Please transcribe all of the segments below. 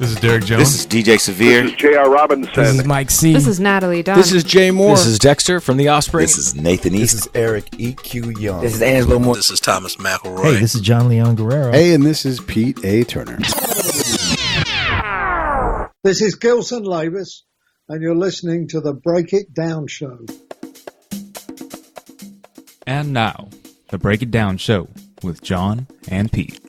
This is Derek Jones. This is DJ Severe. This is J.R. Robinson. This is Mike C. This is Natalie Dunn. This is Jay Moore. This is Dexter from The Offspring. This is Nathan East. This is Eric E.Q. Young. This is Angelo Moore. This is Thomas McElroy. Hey, this is John Leon Guerrero. Hey, and this is Pete A. Turner. This is Gilson Lavis, and you're listening to the Break It Down Show. And now, the Break It Down Show with John and Pete.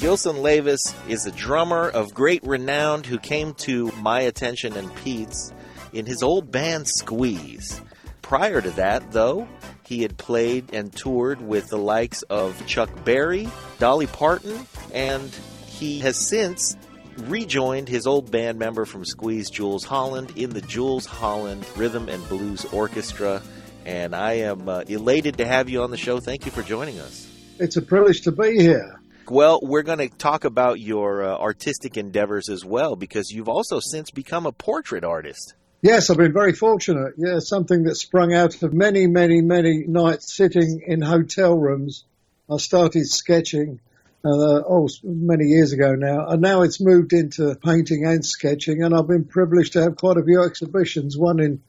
Gilson Lavis is a drummer of great renown who came to my attention and Pete's in his old band Squeeze. Prior to that, though, he had played and toured with the likes of Chuck Berry, Dolly Parton, and he has since rejoined his old band member from Squeeze, Jools Holland, in the Jools Holland Rhythm and Blues Orchestra. And I am elated to have you on the show. Thank you for joining us. It's a privilege to be here. Well, we're going to talk about your artistic endeavors as well, because you've also since become a portrait artist. Yes, I've been very fortunate. Yeah, something that sprung out of many, many, many nights sitting in hotel rooms. I started sketching many years ago now, and now it's moved into painting and sketching, and I've been privileged to have quite a few exhibitions, one in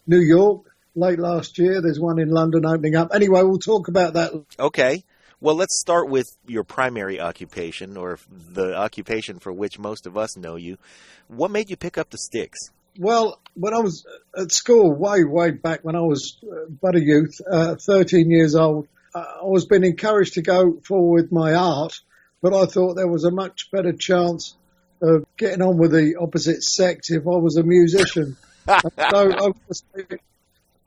New York late last year. There's one in London opening up. Anyway, we'll talk about that. Okay. Well, let's start with your primary occupation, or the occupation for which most of us know you. What made you pick up the sticks? Well, when I was at school, way back when I was but a youth, 13 years old, I was being encouraged to go forward with my art, but I thought there was a much better chance of getting on with the opposite sex if I was a musician. So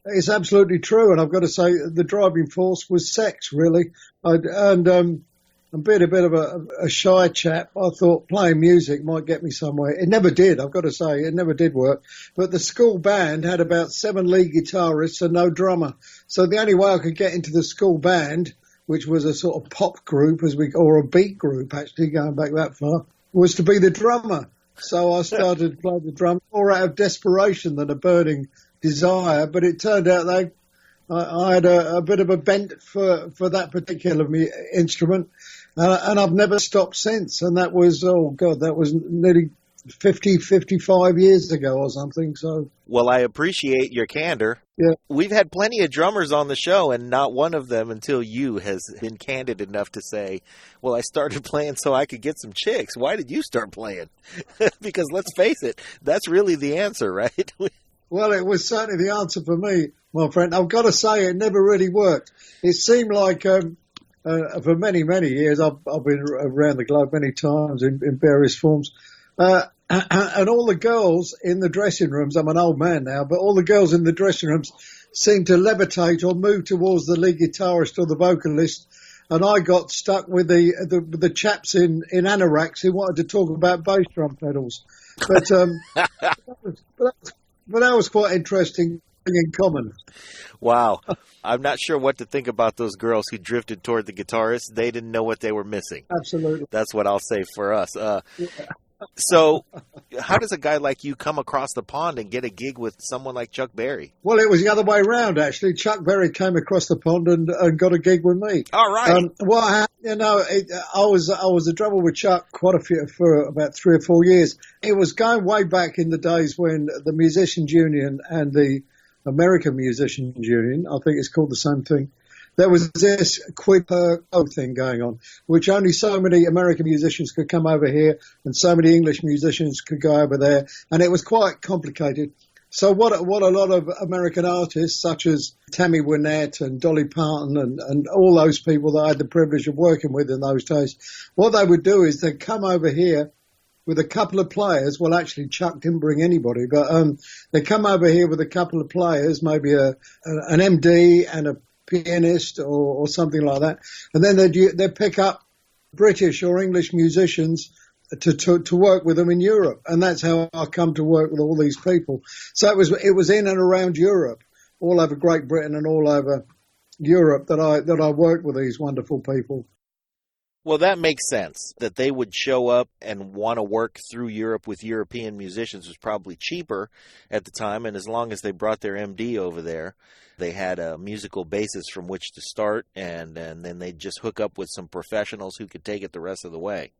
it's absolutely true, and I've got to say the driving force was sex, really. And being a bit of a shy chap, I thought playing music might get me somewhere. It never did, I've got to say. It never did work. But the school band had about 7 lead guitarists and no drummer. So the only way I could get into the school band, which was a sort of pop group, or a beat group, actually, going back that far, was to be the drummer. So I started playing the drum more out of desperation than a burning desire, but it turned out that I had a bit of a bent for that particular instrument, and I've never stopped since. And that was, that was nearly 55 years ago or something. So, well, I appreciate your candor. Yeah. We've had plenty of drummers on the show, and not one of them until you has been candid enough to say, well, I started playing so I could get some chicks. Why did you start playing? Because let's face it, that's really the answer, right? Well, it was certainly the answer for me, my friend. I've got to say, it never really worked. It seemed like for many, many years, I've been around the globe many times in various forms, and all the girls in the dressing rooms, I'm an old man now, but all the girls in the dressing rooms seemed to levitate or move towards the lead guitarist or the vocalist, and I got stuck with the chaps in anoraks who wanted to talk about bass drum pedals. But that was quite interesting in common. Wow. I'm not sure what to think about those girls who drifted toward the guitarist. They didn't know what they were missing. Absolutely. That's what I'll say for us. Yeah. So how does a guy like you come across the pond and get a gig with someone like Chuck Berry? Well, it was the other way around, actually. Chuck Berry came across the pond and got a gig with me. All right. I was a drummer with Chuck for about 3 or 4 years. It was going way back in the days when the Musicians Union and the American Musicians Union, I think it's called the same thing, there was this quid pro quo thing going on, which only so many American musicians could come over here and so many English musicians could go over there, and it was quite complicated. So what a lot of American artists, such as Tammy Wynette and Dolly Parton and all those people that I had the privilege of working with in those days, what they would do is they'd come over here with a couple of players. Well, actually, Chuck didn't bring anybody, but they come over here with a couple of players, maybe an MD and a pianist or something like that, and then they'd pick up British or English musicians to work with them in Europe, and that's how I come to work with all these people. So it was in and around Europe, all over Great Britain and all over Europe that I worked with these wonderful people. Well, that makes sense. That they would show up and want to work through Europe with European musicians was probably cheaper at the time, and as long as they brought their MD over there, they had a musical basis from which to start, and then they'd just hook up with some professionals who could take it the rest of the way.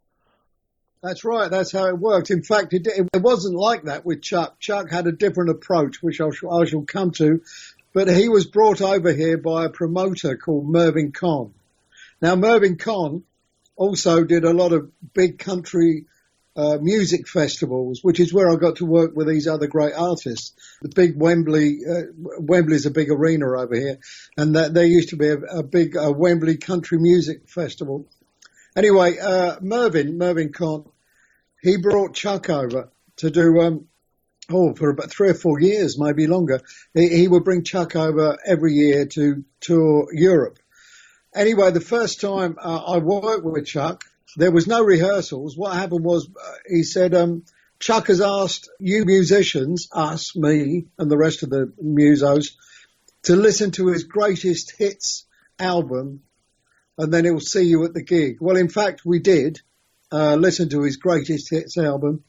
That's right. That's how it worked. In fact, it wasn't like that with Chuck. Chuck had a different approach, which I shall come to. But he was brought over here by a promoter called Mervyn Conn. Now, Mervyn Conn also did a lot of big country music festivals, which is where I got to work with these other great artists. The big Wembley's a big arena over here, and there used to be a big Wembley Country Music Festival. Anyway, Mervyn Conn, he brought Chuck over to do, for about 3 or 4 years, maybe longer. He would bring Chuck over every year to tour Europe. Anyway, the first time I worked with Chuck, there was no rehearsals. What happened was he said, Chuck has asked you musicians, us, me, and the rest of the musos, to listen to his greatest hits album, and then he'll see you at the gig. Well, in fact, we did listen to his greatest hits album.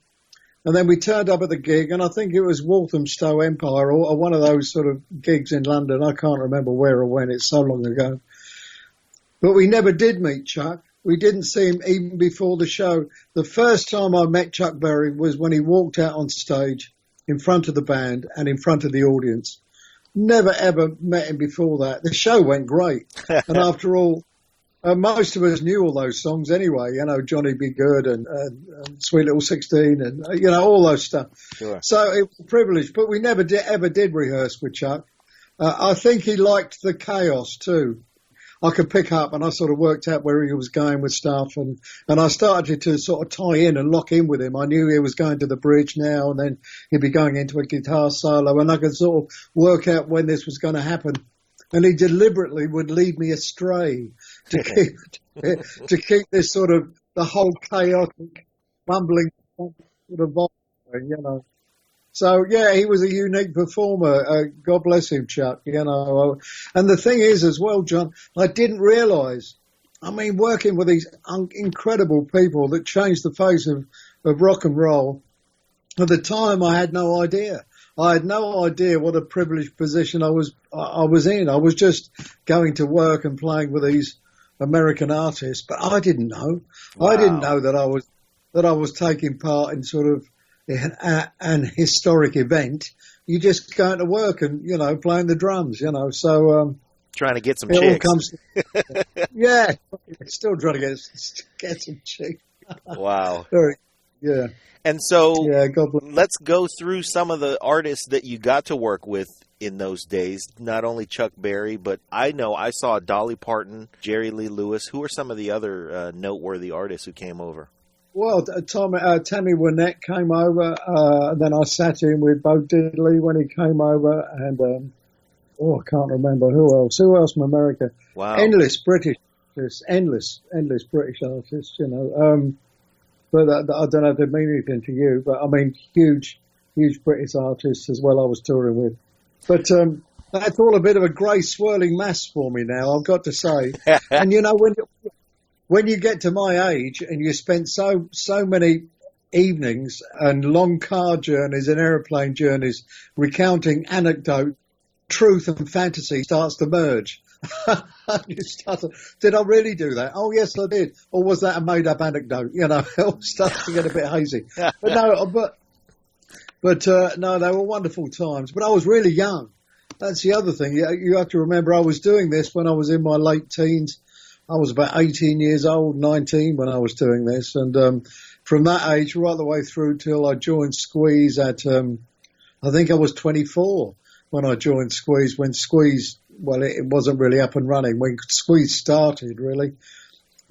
And then we turned up at the gig, and I think it was Walthamstow Empire or one of those sort of gigs in London. I can't remember where or when. It's so long ago. But we never did meet Chuck. We didn't see him even before the show. The first time I met Chuck Berry was when he walked out on stage in front of the band and in front of the audience. Never, ever met him before that. The show went great. And after all, most of us knew all those songs anyway, Johnny Be Good and Sweet Little 16 and, all those stuff. Sure. So it was a privilege, but we never ever did rehearse with Chuck. I think he liked the chaos too. I could pick up and I sort of worked out where he was going with stuff and I started to sort of tie in and lock in with him. I knew he was going to the bridge now and then he'd be going into a guitar solo and I could sort of work out when this was going to happen. And he deliberately would lead me astray to keep this sort of the whole chaotic, bumbling sort of vibe, So, yeah, he was a unique performer. God bless him, Chuck, And the thing is as well, John, I didn't realise, working with these incredible people that changed the face of rock and roll, at the time I had no idea. I had no idea what a privileged position I was in. I was just going to work and playing with these American artists, but I didn't know. Wow. I didn't know that I was taking part in sort of an historic event. You just going to work and playing the drums, so trying to get some it chicks. all comes yeah, still trying to get some chicks. Wow. Yeah. And so yeah, God bless. Let's go through some of the artists that you got to work with in those days. Not only Chuck Berry, but I know I saw Dolly Parton, Jerry Lee Lewis. Who are some of the other noteworthy artists who came over? Well, Tammy Wynette came over. Then I sat in with Bo Diddley when he came over, and I can't remember who else. Who else from America? Wow, endless British artists, endless British artists. But I don't know if they mean anything to you. But huge British artists as well. I was touring with, but that's all a bit of a grey swirling mass for me now. I've got to say, and when you get to my age and you spend so many evenings and long car journeys and aeroplane journeys recounting anecdote, truth and fantasy starts to merge. Did I really do that? Oh, yes, I did. Or was that a made-up anecdote? It all starts to get a bit hazy. But no, they were wonderful times. But I was really young. That's the other thing. You have to remember I was doing this when I was in my late teens. I was about 18 years old, 19 when I was doing this. And from that age right the way through till I joined Squeeze at, I think I was 24 when I joined Squeeze, when Squeeze, it wasn't really up and running, when Squeeze started, really.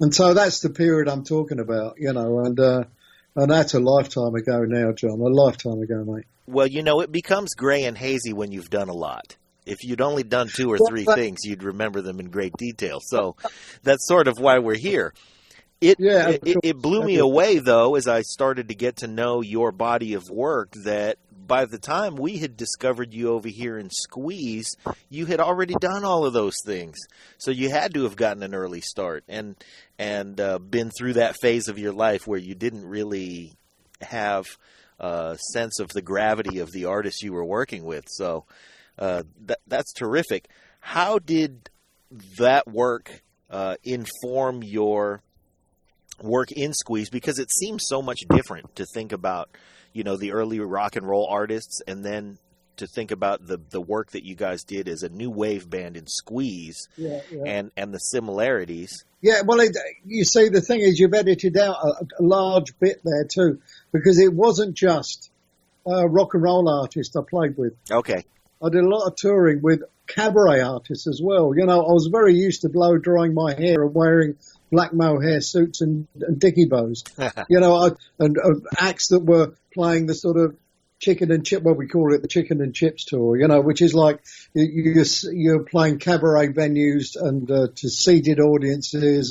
And so that's the period I'm talking about, and that's a lifetime ago now, John, a lifetime ago, mate. Well, it becomes gray and hazy when you've done a lot. If you'd only done 2 or 3 things, you'd remember them in great detail. So that's sort of why we're here. It blew me away, though, as I started to get to know your body of work, that by the time we had discovered you over here in Squeeze, you had already done all of those things. So you had to have gotten an early start and been through that phase of your life where you didn't really have a sense of the gravity of the artists you were working with. So that's terrific. How did that work inform your work in squeeze? Because it seems so much different to think about, the early rock and roll artists, and then to think about the work that you guys did as a new wave band in squeeze, and the similarities. Yeah, well, you see, the thing is, you've edited out a large bit there too, because it wasn't just rock and roll artists I played with. Okay. I did a lot of touring with cabaret artists as well. I was very used to blow drying my hair and wearing black mohair suits and dicky bows. And acts that were playing the sort of chicken and chip, well, we call it the chicken and chips tour, which is like you're playing cabaret venues and to seated audiences.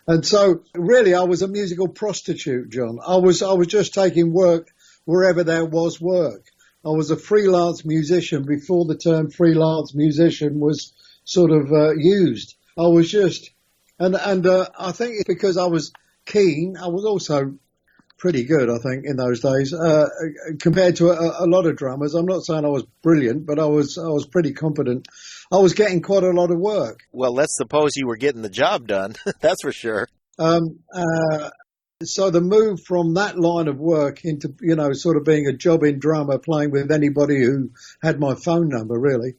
And so really I was a musical prostitute, John. I was just taking work wherever there was work. I was a freelance musician before the term freelance musician was sort of used. I was just, and I think it's because I was keen. I was also pretty good, I think, in those days compared to a lot of drummers. I'm not saying I was brilliant, but I was pretty competent. I was getting quite a lot of work. Well, let's suppose you were getting the job done. That's for sure. So the move from that line of work into, sort of being a jobbing drummer, playing with anybody who had my phone number, really,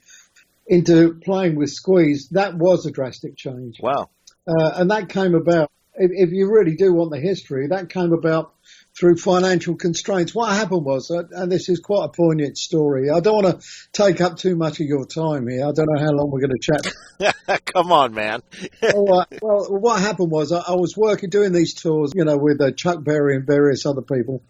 into playing with Squeeze, that was a drastic change. Wow. And that came about, if you really do want the history, that came about through financial constraints. What happened was, and this is quite a poignant story, I don't want to take up too much of your time here. I don't know how long we're going to chat. Come on, man. Well, what happened was I was doing these tours, with Chuck Berry and various other people.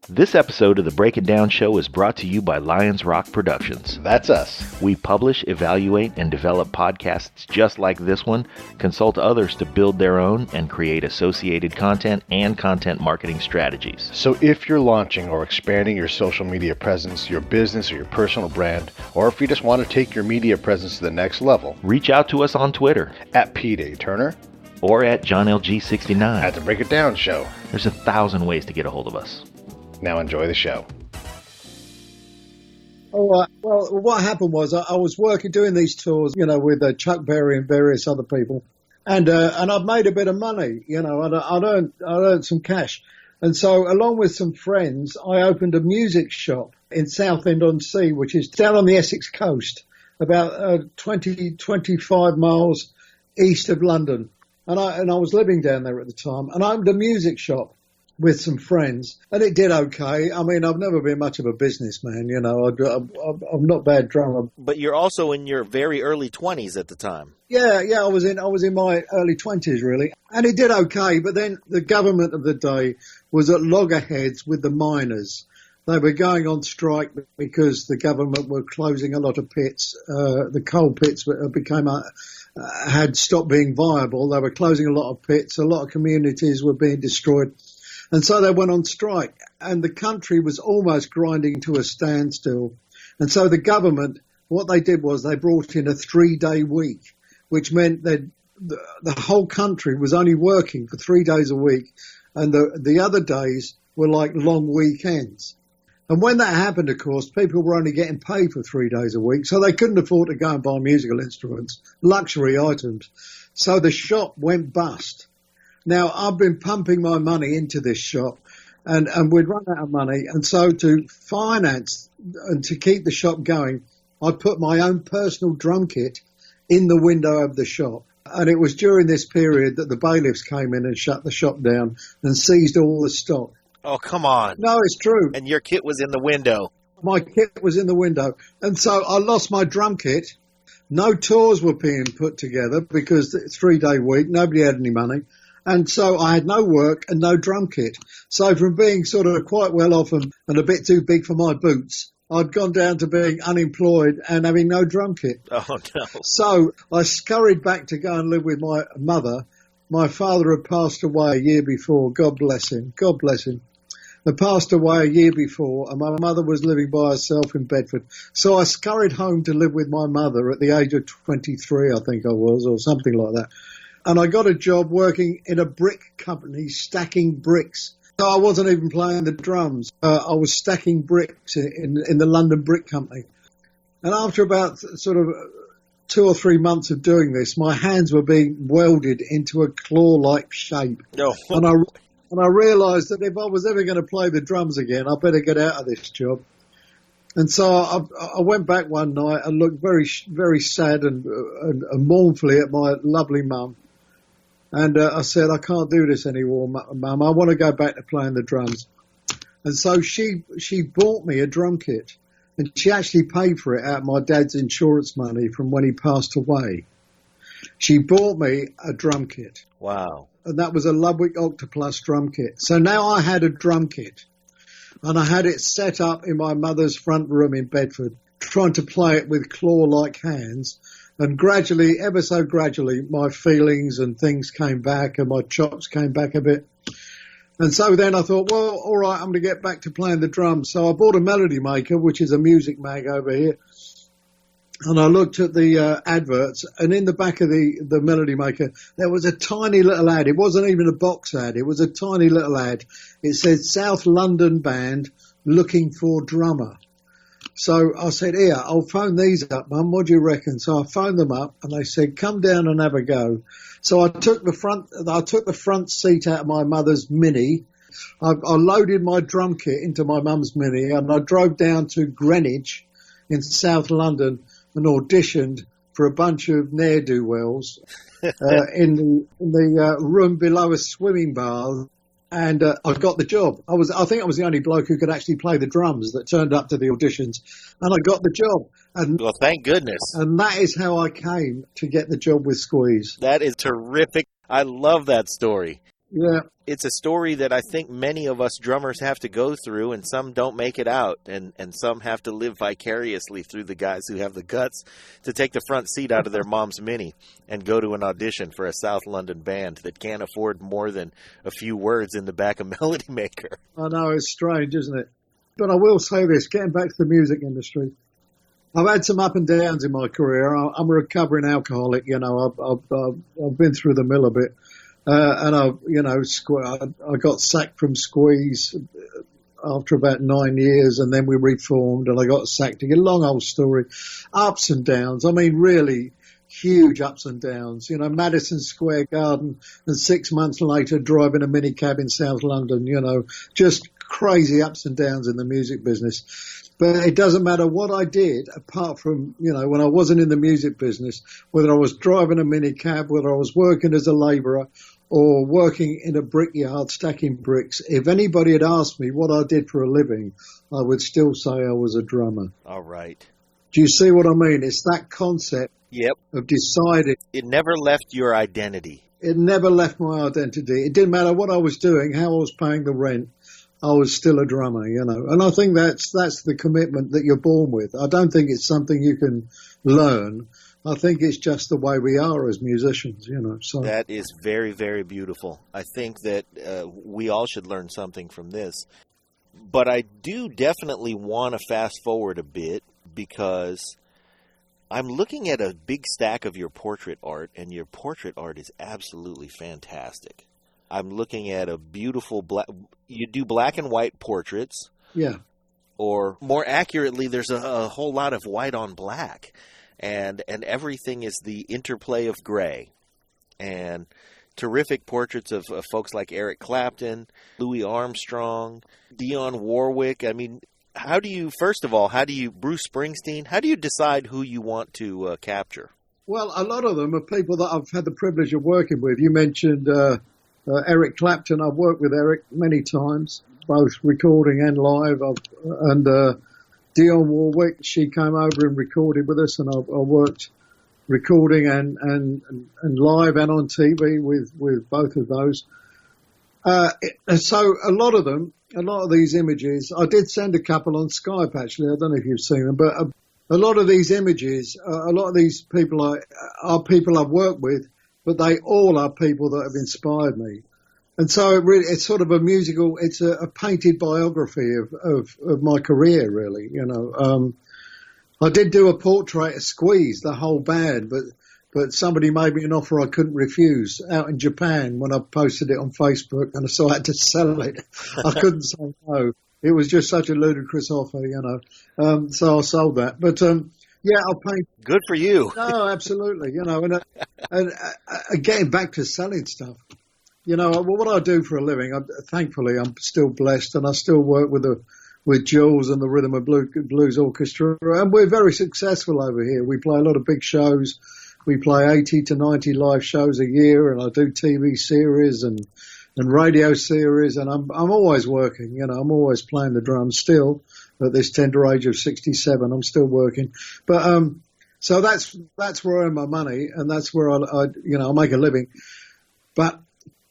This episode of the Break It Down Show is brought to you by Lions Rock Productions. That's us. We publish, evaluate, and develop podcasts just like this one, consult others to build their own, and create associated content and content marketing strategies. So if you're launching or expanding your social media presence, your business or your personal brand, or if you just want to take your media presence to the next level, reach out to us on Twitter at Pete A. Turner or at JohnLG69 at the Break It Down Show. There's 1,000 ways to get a hold of us. Now enjoy the show. Well, what happened was I was doing these tours, with Chuck Berry and various other people, and I'd made a bit of money, I'd earned some cash, and so along with some friends, I opened a music shop in Southend-on-Sea, which is down on the Essex coast, about 25 miles east of London, and I was living down there at the time, and I opened a music shop with some friends, and it did okay. I mean, I've never been much of a businessman, I'm not a bad drummer. But you're also in your very early 20s at the time. Yeah, I was in my early 20s, really. And it did okay, but then the government of the day was at loggerheads with the miners. They were going on strike because the government were closing a lot of pits. The coal pits had stopped being viable. They were closing a lot of pits. A lot of communities were being destroyed. And so they went on strike, and the country was almost grinding to a standstill. And so the government, what they did was they brought in a 3-day week, which meant that the whole country was only working for 3 days a week, and the other days were like long weekends. And when that happened, of course, people were only getting paid for 3 days a week, so they couldn't afford to go and buy musical instruments, luxury items. So the shop went bust. Now, I've been pumping my money into this shop, and we'd run out of money. And so to finance and to keep the shop going, I put my own personal drum kit in the window of the shop. And it was during this period that the bailiffs came in and shut the shop down and seized all the stock. Oh, come on. No, it's true. And your kit was in the window. My kit was in the window. And so I lost my drum kit. No tours were being put together because it's a 3-day week. Nobody had any money. And so I had no work and no drum kit. So from being sort of quite well off and a bit too big for my boots, I'd gone down to being unemployed and having no drum kit. Oh, no. So I scurried back to go and live with my mother. My father had passed away a year before. God bless him. God bless him. Had passed away a year before, and my mother was living by herself in Bedford. So I scurried home to live with my mother at the age of 23, I think I was, or something like that. And I got a job working in a brick company, stacking bricks. So I wasn't even playing the drums. I was stacking bricks in the London Brick Company. And after about sort of 2 or 3 months of doing this, my hands were being welded into a claw-like shape. No. And I realised that if I was ever going to play the drums again, I better get out of this job. And so I went back one night and looked very, very sad and mournfully at my lovely mum. And I said, I can't do this anymore, Mum. I want to go back to playing the drums. And so she bought me a drum kit. And she actually paid for it out of my dad's insurance money from when he passed away. She bought me a drum kit. Wow. And that was a Ludwig Octoplus drum kit. So now I had a drum kit. And I had it set up in my mother's front room in Bedford, trying to play it with claw-like hands. And gradually, ever so gradually, my feelings and things came back and my chops came back a bit. And so then I thought, well, all right, I'm going to get back to playing the drums. So I bought a Melody Maker, which is a music mag over here. And I looked at the adverts, and in the back of the Melody Maker, there was a tiny little ad. It wasn't even a box ad. It was a tiny little ad. It said, South London band looking for drummer. So I said, here, I'll phone these up, Mum. What do you reckon? So I phoned them up, and they said, come down and have a go. So I took the front seat out of my mother's Mini. I loaded my drum kit into my mum's Mini, and I drove down to Greenwich in South London and auditioned for a bunch of ne'er-do-wells in the room below a swimming bar. And I got the job. I think I was the only bloke who could actually play the drums that turned up to the auditions, and I got the job. And well, thank goodness. And that is how I came to get the job with Squeeze. That is terrific. I love that story. Yeah. It's a story that I think many of us drummers have to go through, and some don't make it out, and some have to live vicariously through the guys who have the guts to take the front seat out of their mom's Mini and go to an audition for a South London band that can't afford more than a few words in the back of Melody Maker. I know, it's strange, isn't it? But I will say this, getting back to the music industry, I've had some up and downs in my career. I'm a recovering alcoholic, you know, I've been through the mill a bit. And I got sacked from Squeeze after about 9 years, and then we reformed, and I got sacked again. Long old story. Ups and downs. I mean, really huge ups and downs. You know, Madison Square Garden, and 6 months later driving a minicab in South London, you know, just crazy ups and downs in the music business. But it doesn't matter what I did, apart from, you know, when I wasn't in the music business, whether I was driving a minicab, whether I was working as a labourer or working in a brickyard stacking bricks. If anybody had asked me what I did for a living, I would still say I was a drummer. All right. Do you see what I mean? It's that concept of deciding. It never left your identity. It never left my identity. It didn't matter what I was doing, how I was paying the rent. I was still a drummer, you know. And I think that's the commitment that you're born with. I don't think it's something you can learn. I think it's just the way we are as musicians, you know. So that is very, very beautiful. I think that we all should learn something from this. But I do definitely want to fast forward a bit, because I'm looking at a big stack of your portrait art, and your portrait art is absolutely fantastic. I'm looking at a beautiful black. You do black and white portraits. Yeah. Or more accurately, there's a whole lot of white on black. And everything is the interplay of gray. And terrific portraits of folks like Eric Clapton, Louis Armstrong, Dionne Warwick. I mean, Bruce Springsteen, how do you decide who you want to capture? Well, a lot of them are people that I've had the privilege of working with. You mentioned Eric Clapton. I've worked with Eric many times, both recording and live. Dionne Warwick, she came over and recorded with us, and I worked recording and live and on TV with both of those. So a lot of these images, I did send a couple on Skype actually. I don't know if you've seen them, but a lot of these images, a lot of these people are people I've worked with, but they all are people that have inspired me. And so it's sort of a musical, it's a painted biography of my career, really, you know. I did do a portrait of Squeeze, the whole band, but somebody made me an offer I couldn't refuse out in Japan when I posted it on Facebook, and so I had to sell it. I couldn't say no. It was just such a ludicrous offer, you know. So I sold that. But Yeah, I'll paint. Good for you. No, absolutely. And getting back to selling stuff. What I do for a living, thankfully, I'm still blessed, and I still work with Jools and the Rhythm and Blues Orchestra, and we're very successful over here. We play a lot of big shows. We play 80 to 90 live shows a year, and I do TV series and radio series, and I'm always working. I'm always playing the drums still at this tender age of 67. I'm still working, but so that's where I earn my money, and that's where I make a living. But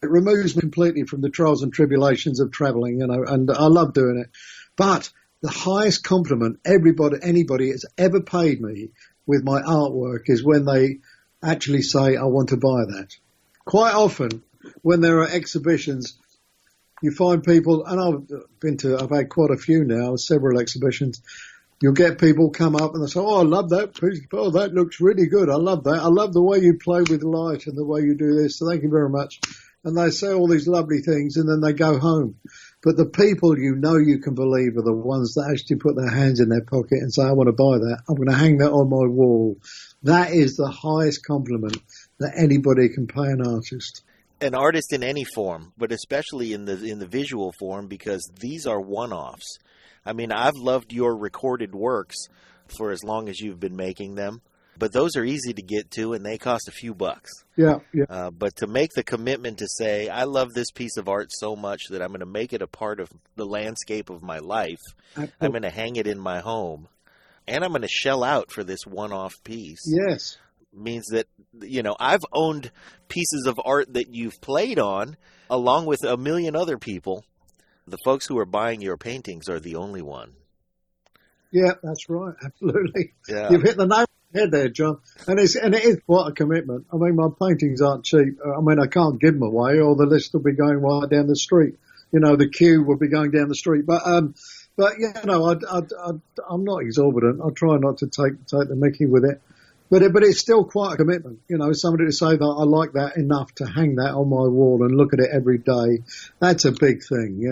it removes me completely from the trials and tribulations of traveling, and I love doing it. But the highest compliment anybody has ever paid me with my artwork is when they actually say, I want to buy that. Quite often, when there are exhibitions, you find people, and I've had quite a few now, several exhibitions, you'll get people come up and they say, oh, I love that piece. Oh, that looks really good. I love that. I love the way you play with light and the way you do this. So thank you very much. And they say all these lovely things, and then they go home. But the people you can believe are the ones that actually put their hands in their pocket and say, I want to buy that. I'm going to hang that on my wall. That is the highest compliment that anybody can pay an artist. An artist in any form, but especially in the visual form, because these are one-offs. I mean, I've loved your recorded works for as long as you've been making them. But those are easy to get to, and they cost a few bucks. Yeah. But to make the commitment to say, I love this piece of art so much that I'm going to make it a part of the landscape of my life. I'm going to hang it in my home. And I'm going to shell out for this one-off piece. Yes. Means that, I've owned pieces of art that you've played on, along with a million other people. The folks who are buying your paintings are the only one. Yeah, that's right. Absolutely. Yeah. You've hit the nail on the head there, John. And it is quite a commitment. I mean, my paintings aren't cheap. I mean, I can't give them away, or the list will be going right down the street. The queue will be going down the street. But I'm not exorbitant. I try not to take the mickey with it. But it's still quite a commitment. Somebody to say that I like that enough to hang that on my wall and look at it every day. That's a big thing,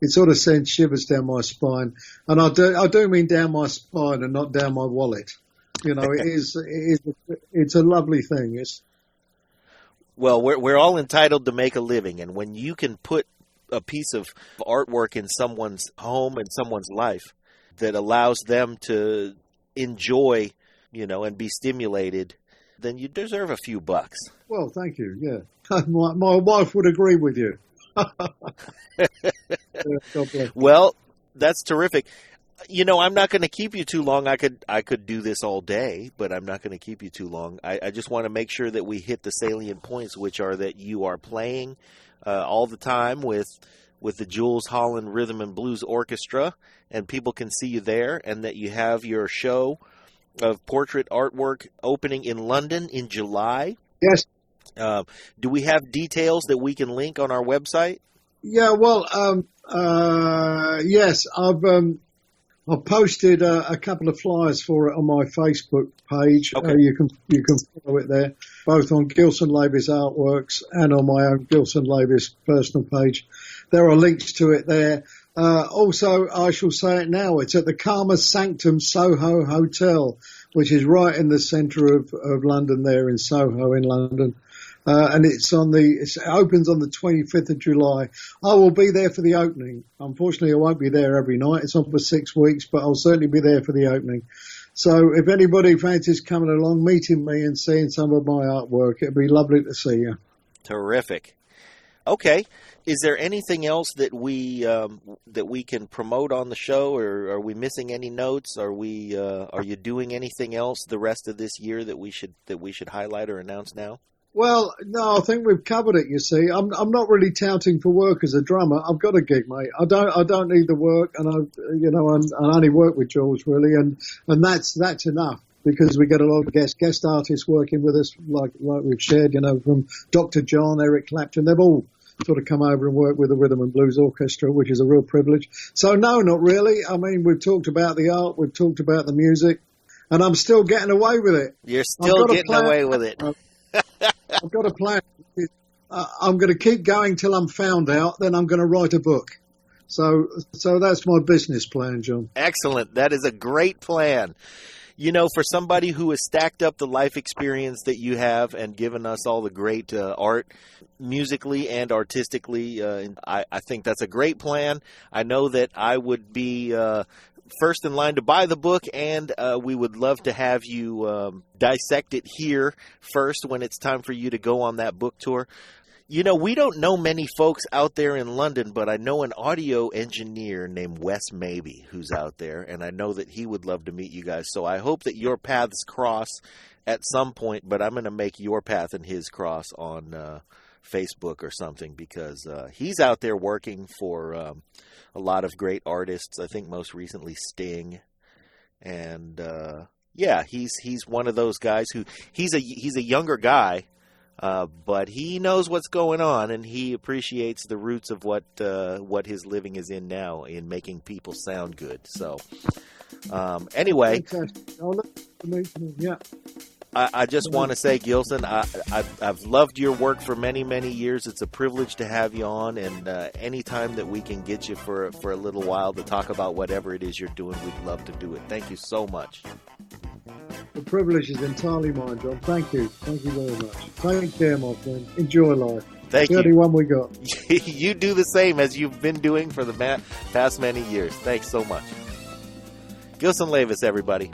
it sort of sends shivers down my spine, and I do mean down my spine and not down my wallet. It's a lovely thing. Well, we're all entitled to make a living, and when you can put a piece of artwork in someone's home and someone's life that allows them to enjoy, and be stimulated, then you deserve a few bucks. Well, thank you. Yeah, my wife would agree with you. Well, that's terrific. I'm not going to keep you too long. I could do this all day, but I'm not going to keep you too long. I just want to make sure that we hit the salient points, which are that you are playing all the time with the Jools Holland Rhythm and Blues Orchestra, and people can see you there, and that you have your show of portrait artwork opening in London in July. Yes. Do we have details that we can link on our website? Yeah, well, yes, I've posted a couple of flyers for it on my Facebook page. Okay. You can follow it there, both on Gilson Lavis Artworks and on my own Gilson Lavis personal page. There are links to it there. Also, I shall say it now, it's at the Karma Sanctum Soho Hotel, which is right in the centre of London there in Soho in London. And it opens on the 25th of July. I will be there for the opening. Unfortunately, I won't be there every night. It's on for 6 weeks, but I'll certainly be there for the opening. So if anybody fancies coming along, meeting me and seeing some of my artwork, it'd be lovely to see you. Terrific. Okay. Is there anything else that we can promote on the show, or are we missing any notes? Are you doing anything else the rest of this year that we should highlight or announce now? Well, no, I think we've covered it. You see, I'm not really touting for work as a drummer. I've got a gig, mate. I don't need the work, and I only work with Jools really, and that's enough, because we get a lot of guest artists working with us, like we've shared, from Dr. John, Eric Clapton. They've all sort of come over and work with the Rhythm and Blues Orchestra, which is a real privilege. So no, not really. I mean, we've talked about the art, we've talked about the music, and I'm still getting away with it. You're still getting away with it. I've got a plan. I'm going to keep going till I'm found out. Then I'm going to write a book. So that's my business plan, John. Excellent. That is a great plan. You know, for somebody who has stacked up the life experience that you have and given us all the great art, musically and artistically, I think that's a great plan. I know that I would be first in line to buy the book, and we would love to have you dissect it here first when it's time for you to go on that book tour. You know, we don't know many folks out there in London, but I know an audio engineer named Wes Maybe who's out there, and I know that he would love to meet you guys. So I hope that your paths cross at some point, but I'm going to make your path and his cross on Facebook or something, because he's out there working for a lot of great artists. I think most recently Sting, and yeah, he's one of those guys who he's a younger guy. But he knows what's going on, and he appreciates the roots of what his living is in now, in making people sound good. So, anyway, Yeah. I just want to say, Gilson, I've loved your work for many, many years. It's a privilege to have you on, and anytime that we can get you for a little while to talk about whatever it is you're doing, we'd love to do it. Thank you so much. The privilege is entirely mine, John. Thank you. Thank you very much. Take care, my friend. Enjoy life. Thank you. 31 we got. You do the same as you've been doing for the past many years. Thanks so much. Gilson Lavis, everybody.